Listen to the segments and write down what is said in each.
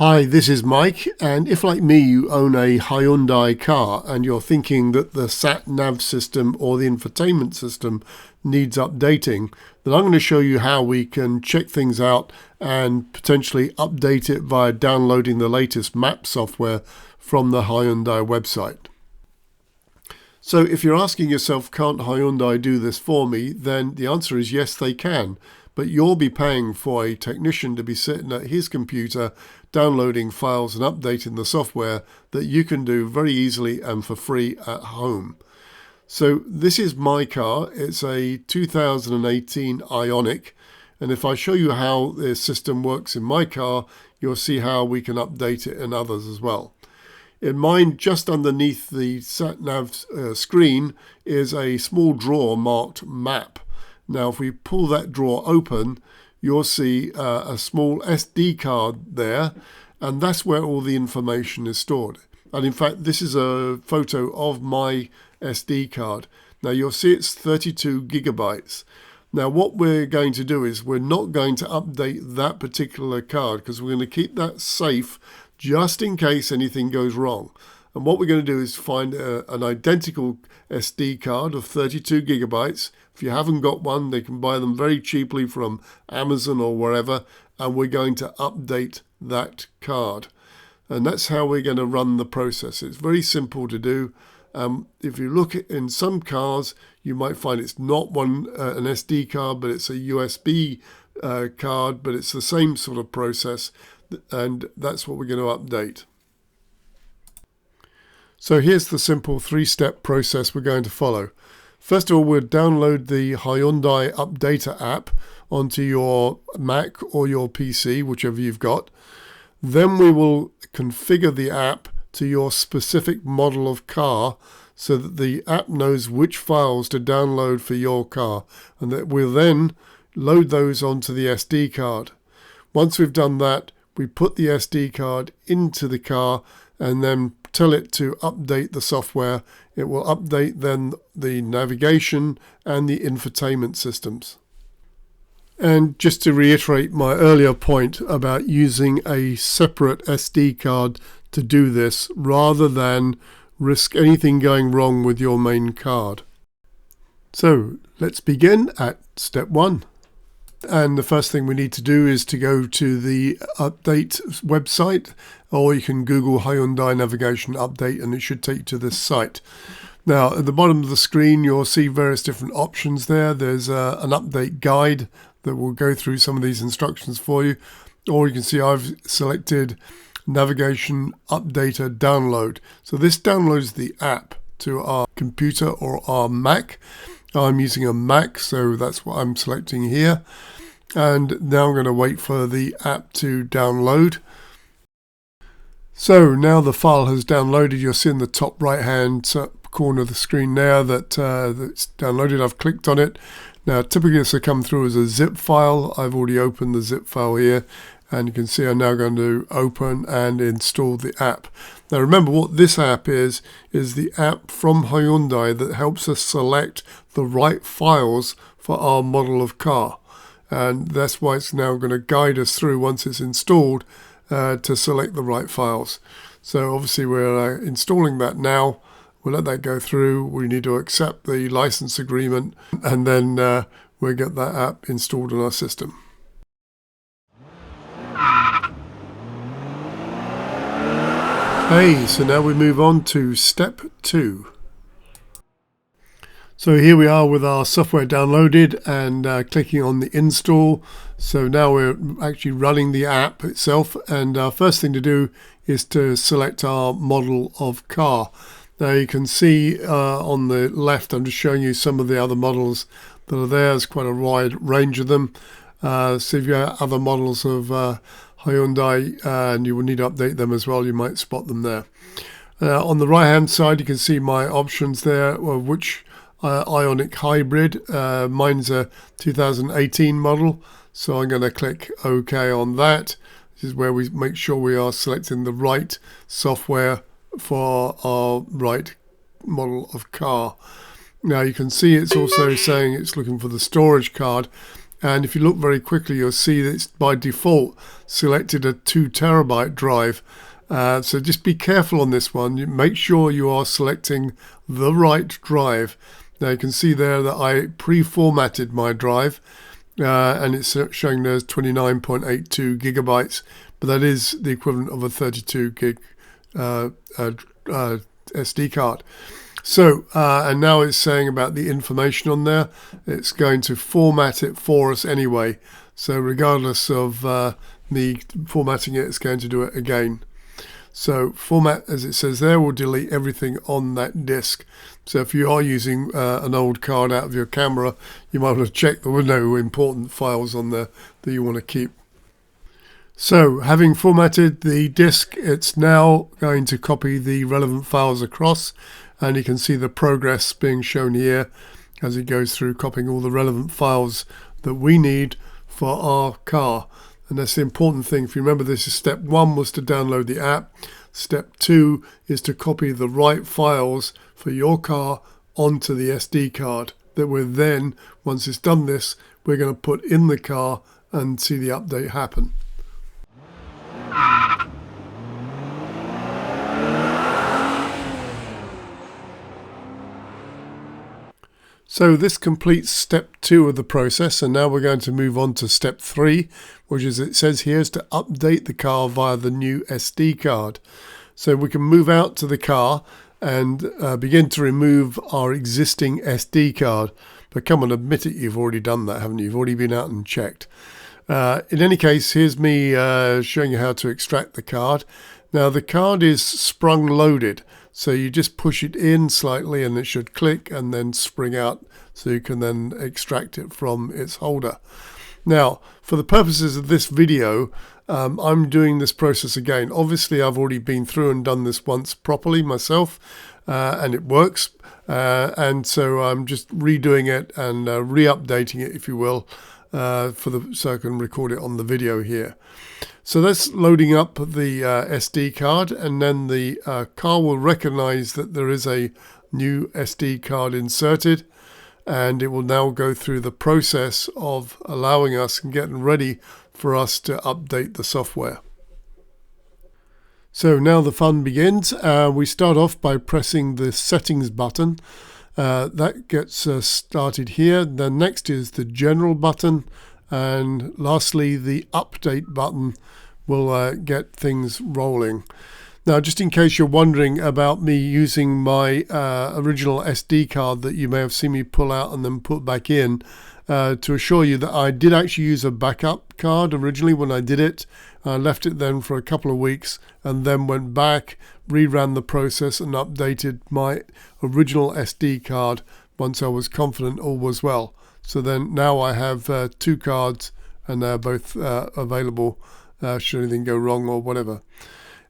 Hi, this is Mike, and if like me you own a Hyundai car and you're thinking that the satnav system or the infotainment system needs updating, then I'm going to show you how we can check things out and potentially update it via downloading the latest map software from the Hyundai website. So if you're asking yourself, can't Hyundai do this for me? Then the answer is yes, they can. But you'll be paying for a technician to be sitting at his computer downloading files and updating the software that you can do very easily and for free at home. So this is my car. It's a 2018 ioniq. And if I show you how the system works in my car, you'll see how we can update it in others as well. In mine, just underneath the satnav screen is a small drawer marked map. Now, if we pull that drawer open, you'll see a small SD card there, and that's where all the information is stored. And in fact, this is a photo of my SD card. Now, you'll see it's 32 gigabytes. Now, what we're going to do is we're not going to update that particular card because we're going to keep that safe just in case anything goes wrong. And what we're going to do is find an identical SD card of 32 gigabytes. If you haven't got one, they can buy them very cheaply from Amazon or wherever, and we're going to update that card. And that's how we're going to run the process. It's very simple to do. If you look at in some cars, you might find it's not an SD card, but it's a USB card, but it's the same sort of process, and that's what we're going to update. So here's the simple three-step process we're going to follow. First of all, we'll download the Hyundai Updater app onto your Mac or your PC, whichever you've got. Then we will configure the app to your specific model of car so that the app knows which files to download for your car, and that we'll then load those onto the SD card. Once we've done that, we put the SD card into the car and then tell it to update the software. It will update then the navigation and the infotainment systems. And just to reiterate my earlier point about using a separate SD card to do this rather than risk anything going wrong with your main card. So let's begin at step 1. And the first thing we need to do is to go to the update website, or you can Google Hyundai Navigation Update and it should take you to this site. Now, at the bottom of the screen, you'll see various different options there. There's an update guide that will go through some of these instructions for you. Or you can see I've selected Navigation Updater Download. So this downloads the app to our computer or our Mac. I'm using a Mac, so that's what I'm selecting here. And now I'm going to wait for the app to download. So now the file has downloaded. You'll see in the top right hand corner of the screen there that's downloaded. I've clicked on it. Now typically this will come through as a zip file. I've already opened the zip file here, and you can see I'm now going to open and install the app. Now remember, what this app is the app from Hyundai that helps us select the right files for our model of car. And that's why it's now going to guide us through, once it's installed, to select the right files. So obviously we're installing that now. We'll let that go through. We need to accept the license agreement, and then we'll get that app installed in our system. Hey, so now we move on to step 2. So here we are with our software downloaded and clicking on the install. So now we're actually running the app itself, and our first thing to do is to select our model of car. Now you can see on the left, I'm just showing you some of the other models that are there. There's quite a wide range of them. So if you have other models of Hyundai and you will need to update them as well, you might spot them there. On the right hand side, you can see my options there, which ioniq hybrid. Mine's a 2018 model, so I'm going to click OK on that. This is where we make sure we are selecting the right software for our right model of car. Now you can see it's also saying it's looking for the storage card, And if you look very quickly, you'll see that it's by default selected a 2 terabyte drive. So just be careful on this one. Make sure you are selecting the right drive. Now you can see there that I pre-formatted my drive, and it's showing there's 29.82 gigabytes, but that is the equivalent of a 32 gig SD card. So, and now it's saying about the information on there, it's going to format it for us anyway. So regardless of me formatting it, it's going to do it again. So format, as it says there, will delete everything on that disk. So if you are using an old card out of your camera, you might want to check there were no important files on there that you want to keep. So having formatted the disk, it's now going to copy the relevant files across, and you can see the progress being shown here as it goes through copying all the relevant files that we need for our car. And that's the important thing. If you remember, this is step 1 was to download the app. Step 2 is to copy the right files for your car onto the SD card that we're then, once it's done this, we're going to put in the car and see the update happen. So this completes step 2 of the process, and now we're going to move on to step 3, which, as it says here, is to update the car via the new SD card. So we can move out to the car and begin to remove our existing SD card. But come on, admit it, you've already done that, haven't you? You've already been out and checked. In any case, here's me showing you how to extract the card. Now the card is sprung loaded, so you just push it in slightly and it should click and then spring out, so you can then extract it from its holder. Now, for the purposes of this video, I'm doing this process again. Obviously, I've already been through and done this once properly myself, and it works. And so I'm just redoing it and re-updating it, if you will, so I can record it on the video here. So that's loading up the SD card, and then the car will recognize that there is a new SD card inserted, and it will now go through the process of allowing us and getting ready for us to update the software. So now the fun begins. We start off by pressing the settings button. That gets started here. Then next is the general button, and lastly the update button will get things rolling. Now, just in case you're wondering about me using my original SD card that you may have seen me pull out and then put back in, to assure you that I did actually use a backup card originally when I did it. I left it then for a couple of weeks and then went back, reran the process and updated my original SD card once I was confident all was well. So then now I have 2 cards, and they're both available should anything go wrong or whatever.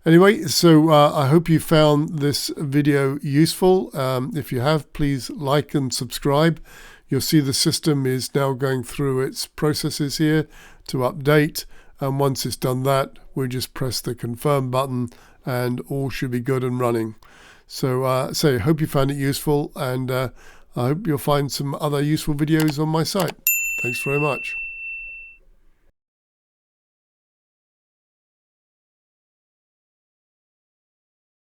Anyway, so I hope you found this video useful. If you have, please like and subscribe. You'll see the system is now going through its processes here to update, and once it's done that, we just press the confirm button and all should be good and running. So I hope you found it useful, and I hope you'll find some other useful videos on my site. Thanks very much.